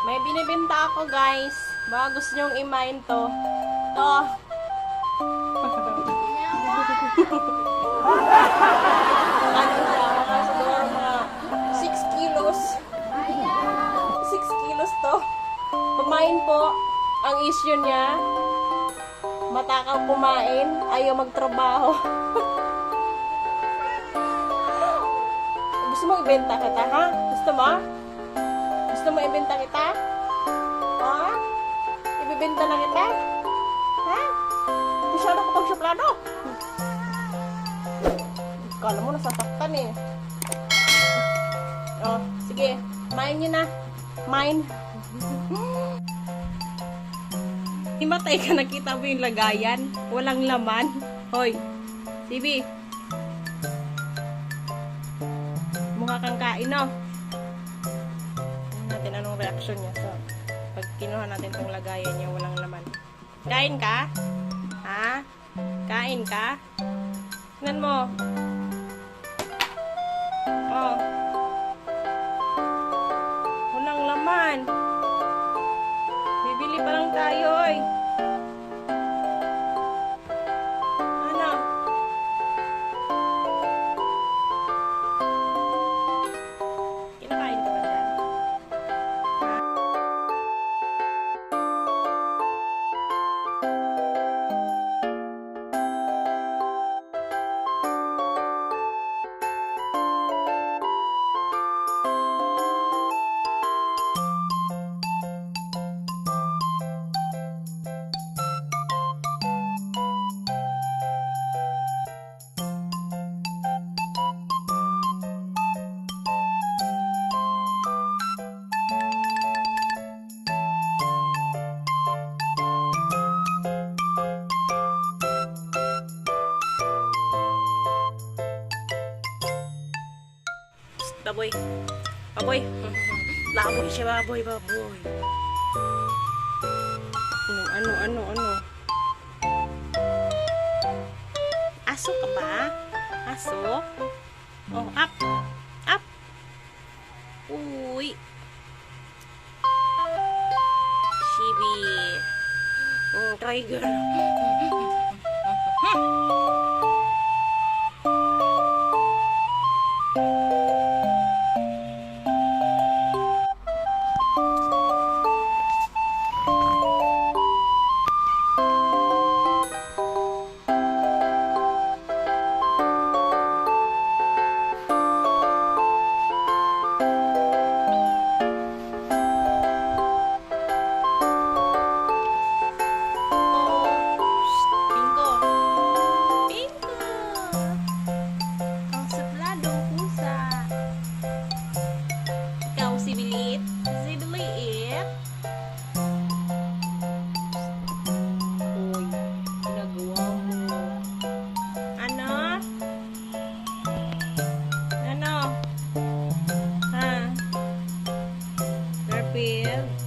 May binibenta ako, guys. Baka gusto nyong i-mine to. To. Ano siya? Mga siguro mga 6 kilos. 6 kilos to. Kumain po. Ang issue niya, matakaw kumain, ayaw magtrabaho. Gusto mo ibenta kita, ha? Gusto mo? Gusto mo ibenta kita? Ha? Ibibenta na kita? Ha? Masyado ko pang suplado. Kala mo nasasaktan eh. Oh, sige. Mine nyo na. Mine. Himatay ka, nakita mo yung lagayan? Walang laman. Hoy, Sibi. Mukha kang kain, no? Tingnan natin anong reaction niya. So, pag kinuha natin itong lagayan niya, walang laman. Kain ka? Ha? Kain ka? Tingnan mo. Oh. Walang laman. Bibili pa lang tayo, oy. Ano? Kinakain ka ba dyan? Baboy. Baboy. Baboy siya, baboy, baboy. Ano? Aso ka ba? Aso? Oh, up. Up. Uy. Shibi. Tiger. Garfield.